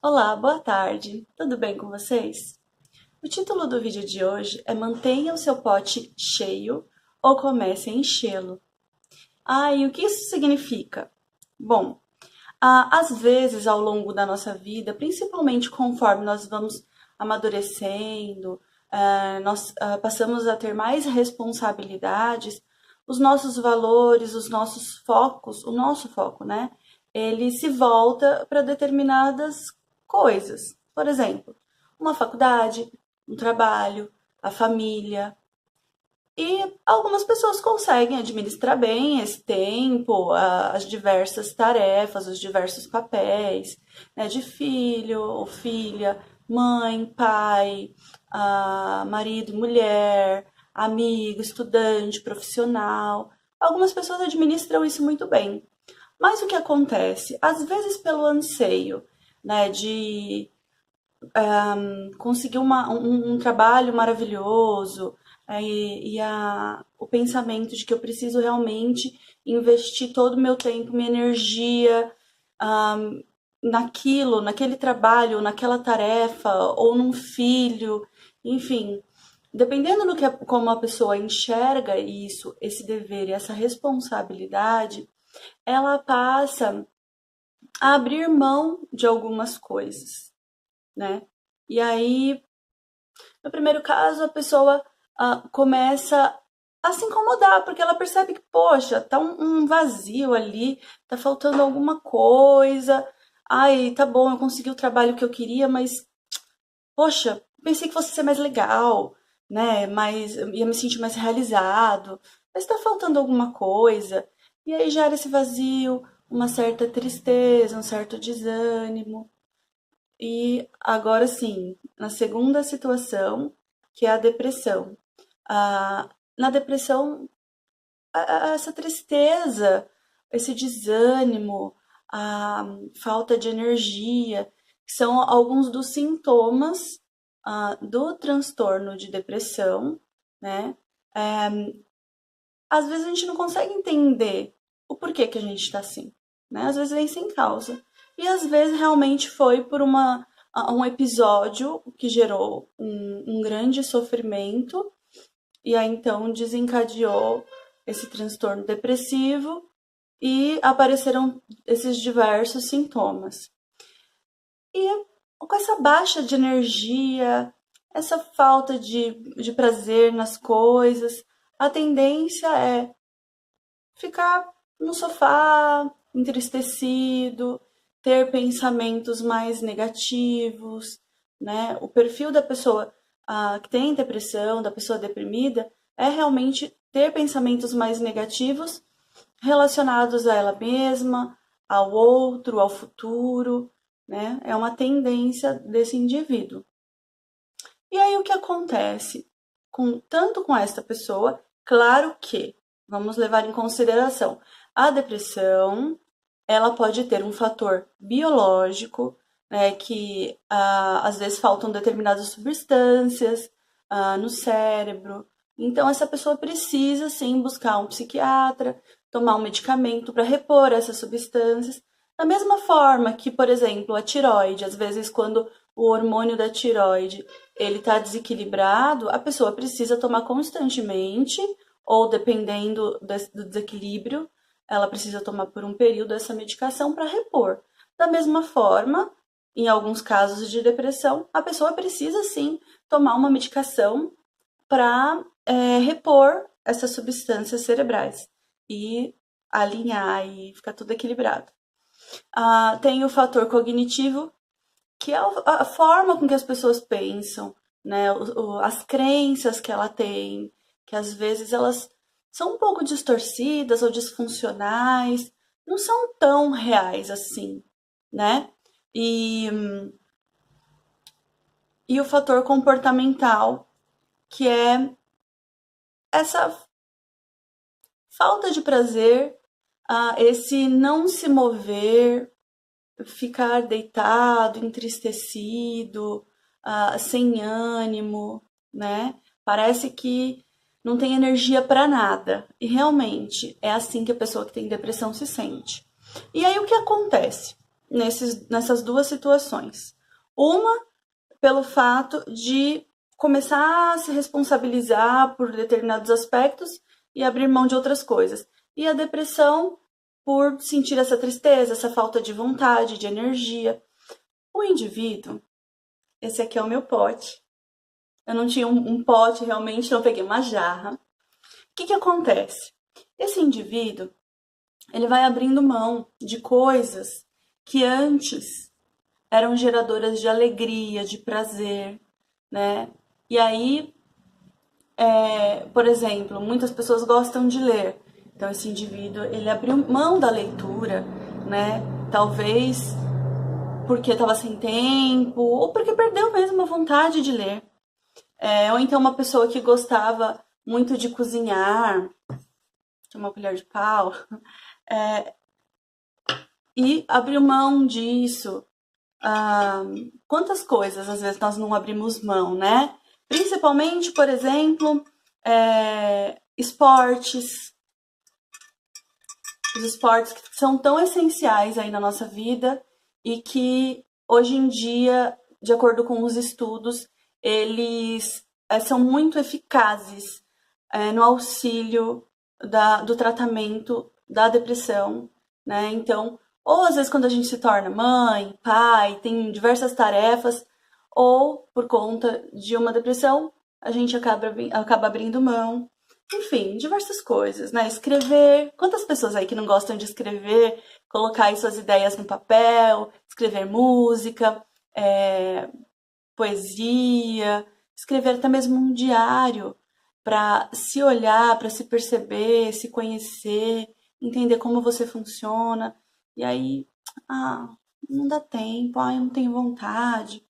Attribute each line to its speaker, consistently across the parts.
Speaker 1: Olá, boa tarde. Tudo bem com vocês? O título do vídeo de hoje é Mantenha o seu pote cheio ou comece a enchê-lo. E o que isso significa? Bom, às vezes ao longo da nossa vida, principalmente conforme nós vamos amadurecendo, nós passamos a ter mais responsabilidades, os nossos valores, os nossos focos, o nosso foco, né? Ele se volta para determinadas coisas. Por exemplo, uma faculdade, um trabalho, a família, e algumas pessoas conseguem administrar bem esse tempo, as diversas tarefas, os diversos papéis, né, de filho ou filha, mãe, pai, marido, mulher, amigo, estudante, profissional. Algumas pessoas administram isso muito bem. Mas o que acontece? Às vezes, pelo anseio, né, de conseguir um trabalho maravilhoso, o pensamento de que eu preciso realmente investir todo o meu tempo, minha energia naquele trabalho, naquela tarefa, ou num filho, enfim. Dependendo do que como a pessoa enxerga isso, esse dever e essa responsabilidade, ela passa a abrir mão de algumas coisas, né? E aí, no primeiro caso, a pessoa começa a se incomodar, porque ela percebe que, poxa, tá um vazio ali, tá faltando alguma coisa. Ai, tá bom, eu consegui o trabalho que eu queria, mas, poxa, pensei que fosse ser mais legal, né? Mas eu ia me sentir mais realizado. Mas tá faltando alguma coisa. E aí gera esse vazio, uma certa tristeza, um certo desânimo. E agora sim, na segunda situação, que é a depressão. Na depressão, essa tristeza, esse desânimo, a falta de energia, são alguns dos sintomas do transtorno de depressão, né? Às vezes a gente não consegue entender o porquê que a gente está assim, né? Às vezes vem sem causa. E às vezes realmente foi por um episódio que gerou um grande sofrimento e aí então desencadeou esse transtorno depressivo e apareceram esses diversos sintomas. E com essa baixa de energia, essa falta de prazer nas coisas, a tendência é ficar no sofá, entristecido, ter pensamentos mais negativos, né? O perfil da pessoa que tem depressão, da pessoa deprimida, é realmente ter pensamentos mais negativos relacionados a ela mesma, ao outro, ao futuro, né? É uma tendência desse indivíduo. E aí o que acontece tanto com esta pessoa? Claro que vamos levar em consideração a depressão, ela pode ter um fator biológico, né, que às vezes faltam determinadas substâncias no cérebro. Então essa pessoa precisa sim buscar um psiquiatra, tomar um medicamento para repor essas substâncias. Da mesma forma que, por exemplo, a tiroide, às vezes quando o hormônio da tiroide ele está desequilibrado, a pessoa precisa tomar constantemente, ou dependendo do desequilíbrio, ela precisa tomar por um período essa medicação para repor. Da mesma forma, em alguns casos de depressão, a pessoa precisa sim tomar uma medicação para repor essas substâncias cerebrais e alinhar e ficar tudo equilibrado. Tem o fator cognitivo, que é a forma com que as pessoas pensam, né? As crenças que ela tem, que às vezes elas são um pouco distorcidas ou disfuncionais, não são tão reais assim, né? E, e o fator comportamental, que é essa falta de prazer, esse não se mover, ficar deitado, entristecido, sem ânimo, né? Parece que não tem energia para nada. E realmente é assim que a pessoa que tem depressão se sente. E aí o que acontece? nessas duas situações. Uma, pelo fato de começar a se responsabilizar por determinados aspectos e abrir mão de outras coisas. E a depressão, por sentir essa tristeza, essa falta de vontade, de energia. O indivíduo, esse aqui é o meu pote. Eu não tinha um pote realmente, então eu peguei uma jarra. O que acontece? Esse indivíduo, ele vai abrindo mão de coisas que antes eram geradoras de alegria, de prazer, né? E aí, por exemplo, muitas pessoas gostam de ler. Então, esse indivíduo, ele abriu mão da leitura, né? Talvez porque estava sem tempo, ou porque perdeu mesmo a vontade de ler. Ou então uma pessoa que gostava muito de cozinhar, tinha uma colher de pau, e abriu mão disso. Quantas coisas às vezes nós não abrimos mão, né? Principalmente, por exemplo, esportes. Os esportes que são tão essenciais aí na nossa vida e que hoje em dia, de acordo com os estudos, eles são muito eficazes no auxílio do tratamento da depressão, né? Então, ou às vezes quando a gente se torna mãe, pai, tem diversas tarefas, ou por conta de uma depressão, a gente acaba abrindo mão. Enfim, diversas coisas, né? Escrever. Quantas pessoas aí que não gostam de escrever, colocar aí suas ideias no papel, escrever música, poesia, escrever até mesmo um diário para se olhar, para se perceber, se conhecer, entender como você funciona. E aí, não dá tempo, eu não tenho vontade.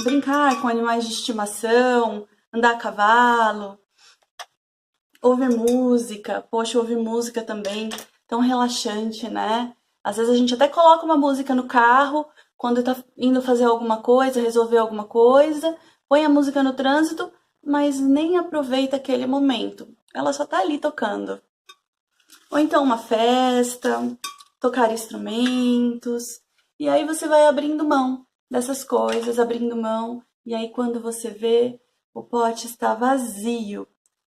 Speaker 1: Brincar com animais de estimação, andar a cavalo, ouvir música. Poxa, ouvir música também, tão relaxante, né? Às vezes a gente até coloca uma música no carro, quando tá indo fazer alguma coisa, resolver alguma coisa, põe a música no trânsito, mas nem aproveita aquele momento. Ela só tá ali tocando. Ou então uma festa, tocar instrumentos. E aí você vai abrindo mão dessas coisas, abrindo mão. E aí quando você vê, o pote está vazio.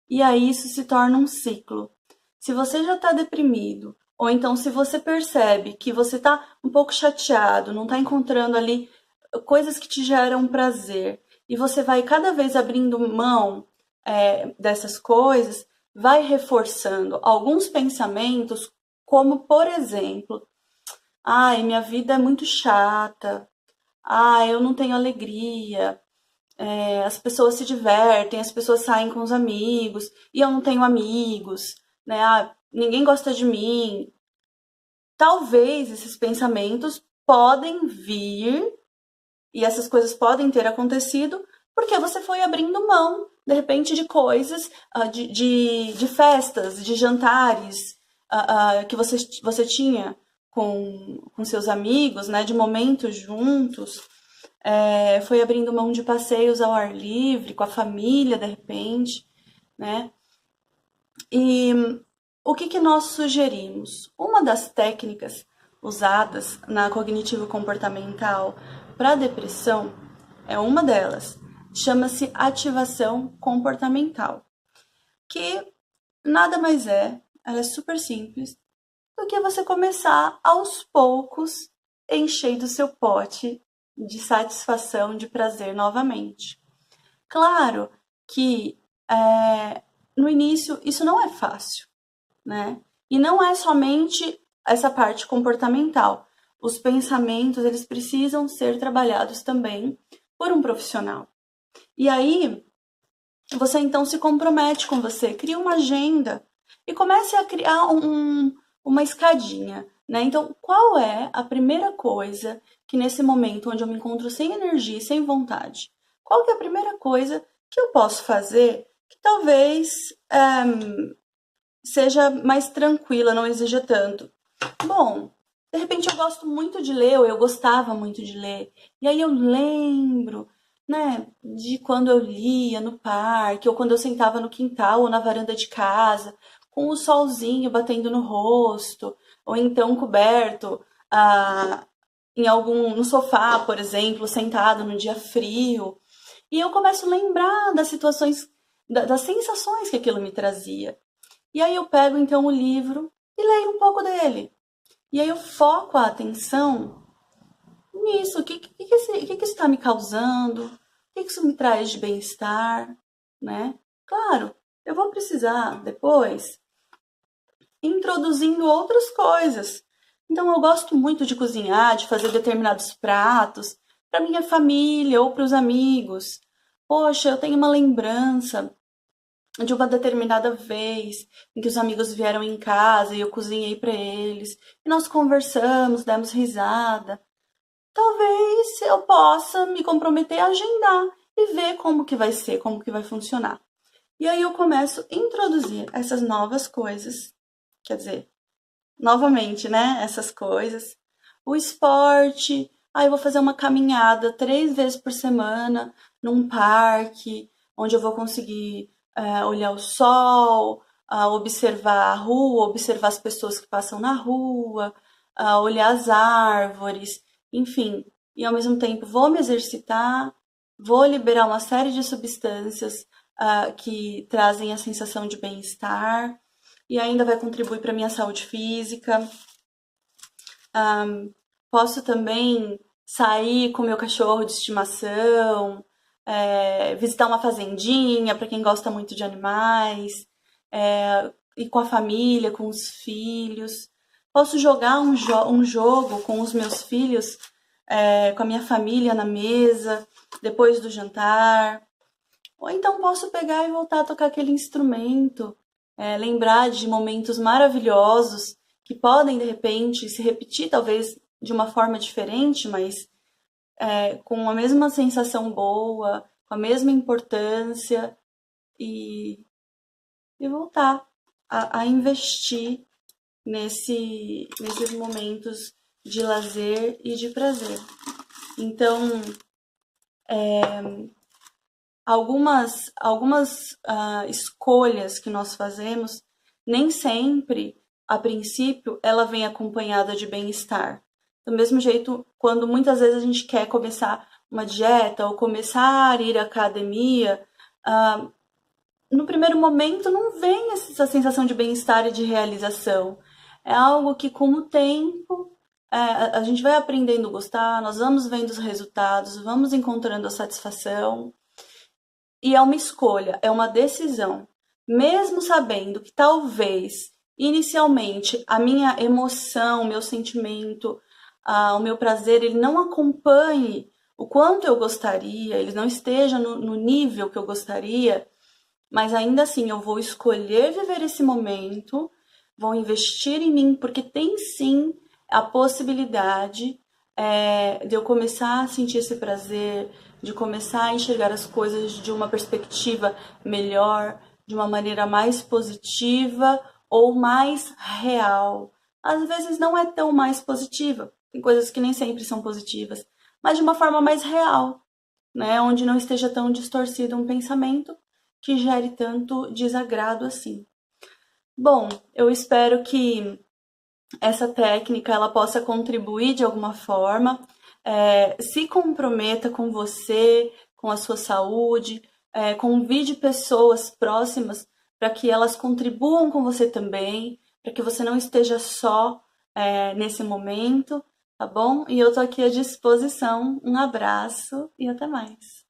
Speaker 1: E aí isso se torna um ciclo. Se você já está deprimido, ou então se você percebe que você está um pouco chateado, não está encontrando ali coisas que te geram prazer, e você vai cada vez abrindo mão dessas coisas, vai reforçando alguns pensamentos, como por exemplo, ai, minha vida é muito chata, eu não tenho alegria, as pessoas se divertem, as pessoas saem com os amigos, e eu não tenho amigos, né? Ninguém gosta de mim. Talvez esses pensamentos podem vir, e essas coisas podem ter acontecido, porque você foi abrindo mão, de repente, de coisas, de festas, de jantares que você tinha com seus amigos, né? De momentos juntos. Foi abrindo mão de passeios ao ar livre, com a família, de repente, né? E o que nós sugerimos? Uma das técnicas usadas na cognitivo-comportamental para depressão é uma delas. Chama-se ativação comportamental, que nada mais ela é super simples, do que você começar aos poucos enchendo o seu pote de satisfação, de prazer novamente. Claro que no início isso não é fácil, né? E não é somente essa parte comportamental. Os pensamentos, eles precisam ser trabalhados também por um profissional. E aí, você então se compromete com você, cria uma agenda e comece a criar uma escadinha, né? Então, qual é a primeira coisa que nesse momento onde eu me encontro sem energia e sem vontade, qual que é a primeira coisa que eu posso fazer que talvez seja mais tranquila, não exija tanto? Bom, de repente eu gosto muito de ler, ou eu gostava muito de ler, e aí eu lembro, né, de quando eu lia no parque, ou quando eu sentava no quintal ou na varanda de casa, com o solzinho batendo no rosto, ou então coberto no sofá, por exemplo, sentado num dia frio. E eu começo a lembrar das situações, das sensações que aquilo me trazia. E aí eu pego então o livro e leio um pouco dele. E aí eu foco a atenção nisso. O que isso está me causando? O que isso me traz de bem-estar? Né? Claro, eu vou precisar depois introduzindo outras coisas. Então eu gosto muito de cozinhar, de fazer determinados pratos para minha família ou para os amigos. Poxa, eu tenho uma lembrança de uma determinada vez em que os amigos vieram em casa e eu cozinhei para eles, e nós conversamos, demos risada. Talvez eu possa me comprometer a agendar e ver como que vai ser, como que vai funcionar. E aí eu começo a introduzir essas novas coisas, quer dizer, novamente, né, essas coisas. O esporte, eu vou fazer uma caminhada 3 vezes por semana num parque, onde eu vou conseguir olhar o sol, observar a rua, observar as pessoas que passam na rua, olhar as árvores, enfim. E ao mesmo tempo vou me exercitar, vou liberar uma série de substâncias que trazem a sensação de bem-estar e ainda vai contribuir para a minha saúde física. Posso também sair com meu cachorro de estimação, visitar uma fazendinha para quem gosta muito de animais, ir com a família, com os filhos. Posso jogar um jogo com os meus filhos, com a minha família na mesa, depois do jantar. Ou então posso pegar e voltar a tocar aquele instrumento, lembrar de momentos maravilhosos que podem, de repente, se repetir, talvez de uma forma diferente, mas com a mesma sensação boa, com a mesma importância, e voltar a investir nesses momentos de lazer e de prazer. Então, algumas escolhas que nós fazemos, nem sempre, a princípio, ela vem acompanhada de bem-estar. Do mesmo jeito, quando muitas vezes a gente quer começar uma dieta ou começar a ir à academia, no primeiro momento não vem essa sensação de bem-estar e de realização. É algo que, com o tempo, a gente vai aprendendo a gostar, nós vamos vendo os resultados, vamos encontrando a satisfação. E é uma escolha, é uma decisão. Mesmo sabendo que talvez, inicialmente, a minha emoção, o meu sentimento, o meu prazer, ele não acompanhe o quanto eu gostaria, ele não esteja no nível que eu gostaria, mas ainda assim eu vou escolher viver esse momento, vou investir em mim, porque tem sim a possibilidade de eu começar a sentir esse prazer, de começar a enxergar as coisas de uma perspectiva melhor, de uma maneira mais positiva ou mais real. Às vezes não é tão mais positiva, tem coisas que nem sempre são positivas, mas de uma forma mais real, né? Onde não esteja tão distorcido um pensamento que gere tanto desagrado assim. Bom, eu espero que essa técnica ela possa contribuir de alguma forma. Se comprometa com você, com a sua saúde, convide pessoas próximas para que elas contribuam com você também, para que você não esteja só nesse momento, tá bom? E eu tô aqui à disposição. Um abraço e até mais.